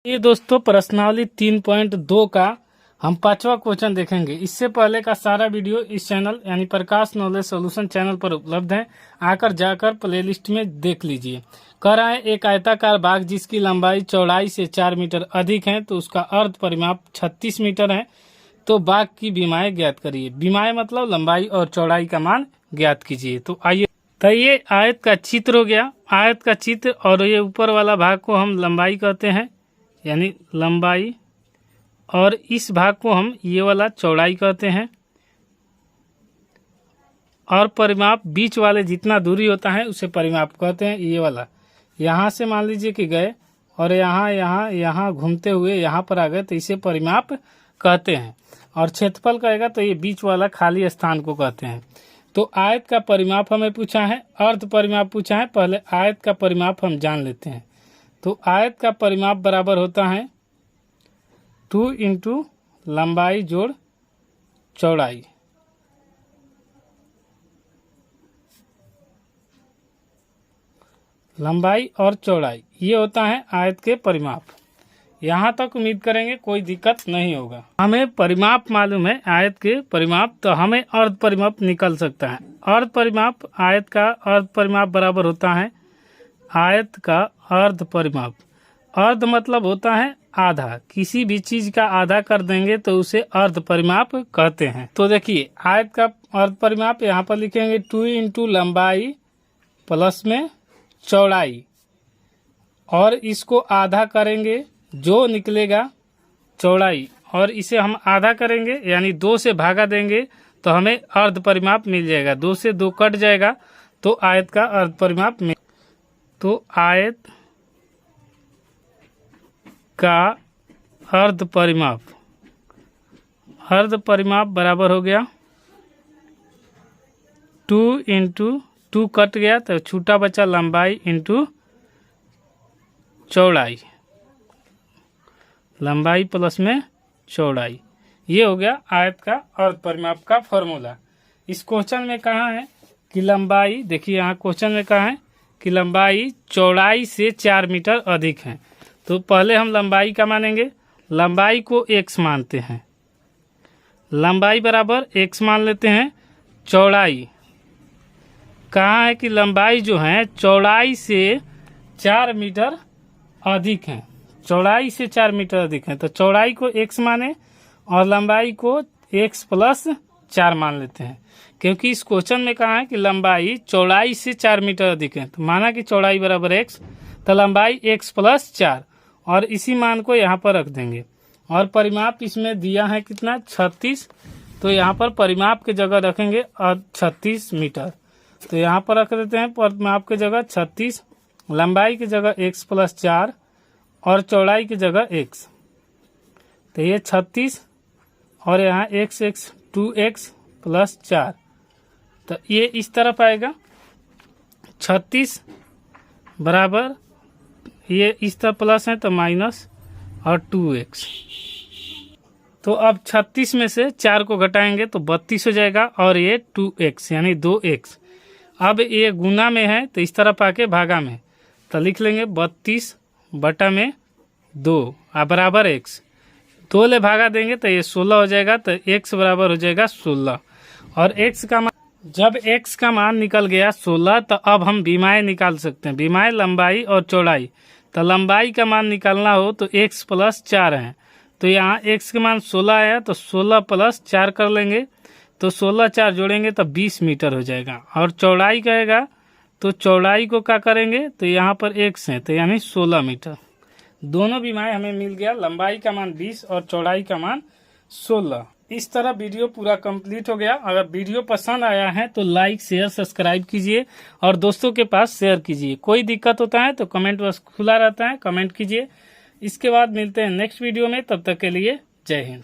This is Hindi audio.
ये दोस्तों प्रश्नावली 3.2 का हम 5वां क्वेश्चन देखेंगे। इससे पहले का सारा वीडियो इस चैनल यानी प्रकाश नॉलेज सॉल्यूशन चैनल पर उपलब्ध है। आकर जाकर प्लेलिस्ट में देख लीजिए। कह रहा है एक आयताकार बाग जिसकी लंबाई चौड़ाई से 4 मीटर अधिक है तो उसका अर्ध परिमाप 36 मीटर है। तो बाग की बीमाएं ज्ञात करिए। बीमाएं मतलब लंबाई और चौड़ाई का मान ज्ञात कीजिए। तो आइए, तो ये आयत का चित्र हो गया, आयत का चित्र, और ये ऊपर वाला भाग को हम लंबाई कहते हैं यानी लंबाई, और इस भाग को हम ये वाला चौड़ाई कहते हैं। और परिमाप बीच वाले जितना दूरी होता है उसे परिमाप कहते हैं। ये वाला यहाँ से मान लीजिए कि गए और यहाँ घूमते हुए यहाँ पर आ गए तो इसे परिमाप कहते हैं। और क्षेत्रफल कहेगा तो ये बीच वाला खाली स्थान को कहते हैं। तो आयत का परिमाप हमें पूछा है, अर्ध परिमाप पूछा है। पहले आयत का परिमाप हम जान लेते हैं। तो आयत का परिमाप बराबर होता है 2 इंटू लंबाई जोड़ चौड़ाई। लंबाई और चौड़ाई ये होता है आयत के परिमाप। यहाँ तक उम्मीद करेंगे कोई दिक्कत नहीं होगा। हमें परिमाप मालूम है आयत के परिमाप, तो हमें अर्ध परिमाप निकल सकता है। अर्ध परिमाप आयत का अर्ध परिमाप बराबर होता है आयत का अर्ध परिमाप। अर्ध मतलब होता है आधा, किसी भी चीज का आधा कर देंगे तो उसे अर्ध परिमाप कहते हैं। तो देखिए आयत का अर्ध परिमाप यहाँ पर लिखेंगे 2 इंटू लंबाई प्लस में चौड़ाई, और इसको आधा करेंगे जो निकलेगा चौड़ाई, और इसे हम आधा करेंगे यानी 2 से भागा देंगे तो हमें अर्ध परिमाप मिल जाएगा। 2 से 2 कट जाएगा तो आयत का अर्ध परिमाप मिल। तो आयत का अर्ध परिमाप बराबर हो गया 2 इंटू 2 कट गया तो छूटा बचा लंबाई इंटू चौड़ाई, लंबाई प्लस में चौड़ाई। ये हो गया आयत का अर्ध परिमाप का फॉर्मूला। इस क्वेश्चन में कहा है कि लंबाई, देखिए यहाँ क्वेश्चन में कहा है कि लंबाई चौड़ाई से 4 मीटर अधिक है। तो पहले हम लंबाई का मानेंगे, लंबाई को x मानते हैं, लंबाई बराबर x मान लेते हैं। चौड़ाई कहाँ है कि लंबाई जो है चौड़ाई से 4 मीटर अधिक है, चौड़ाई से 4 मीटर अधिक है। तो चौड़ाई को x माने और लंबाई को x प्लस 4 मान लेते हैं, क्योंकि इस क्वेश्चन में कहा है कि लंबाई चौड़ाई से 4 मीटर अधिक है। तो माना कि चौड़ाई बराबर x, तो लंबाई x प्लस 4, और इसी मान को यहाँ पर रख देंगे। और परिमाप इसमें दिया है कितना 36, तो यहाँ पर परिमाप के जगह रखेंगे 36 मीटर। तो यहाँ पर रख देते हैं परिमाप के जगह 36, लंबाई की जगह x प्लस 4 और चौड़ाई की जगह x। तो ये 36 और यहाँ x 2x प्लस 4, तो ये इस तरफ आएगा 36 बराबर, ये इस तरफ प्लस है तो माइनस और 2x। तो अब 36 में से 4 को घटाएंगे तो 32 हो जाएगा, और ये 2x यानी 2x। अब ये गुना में है तो इस तरफ आके भागा में, तो लिख लेंगे 32 बटा में 2 बराबर x। 2 ले भागा देंगे तो ये 16 हो जाएगा, तो x बराबर हो जाएगा 16। और x का मान, जब x का मान निकल गया 16 तो अब हम बीमाएं निकाल सकते हैं। बीमाएं लंबाई और चौड़ाई, तो लंबाई का मान निकालना हो तो x प्लस 4 है। तो यहाँ x का मान 16 आया तो 16 प्लस 4 कर लेंगे, तो 16 4 जोड़ेंगे तो 20 मीटर हो जाएगा। और चौड़ाई कहेगा तो चौड़ाई को क्या करेंगे, तो यहाँ पर x है तो यानी 16 मीटर। दोनों बीमाएं हमें मिल गया, लंबाई का मान 20 और चौड़ाई का मान 16। इस तरह वीडियो पूरा कंप्लीट हो गया। अगर वीडियो पसंद आया है तो लाइक शेयर सब्सक्राइब कीजिए और दोस्तों के पास शेयर कीजिए। कोई दिक्कत होता है तो कमेंट बॉक्स खुला रहता है, कमेंट कीजिए। इसके बाद मिलते हैं नेक्स्ट वीडियो में, तब तक के लिए जय हिंद।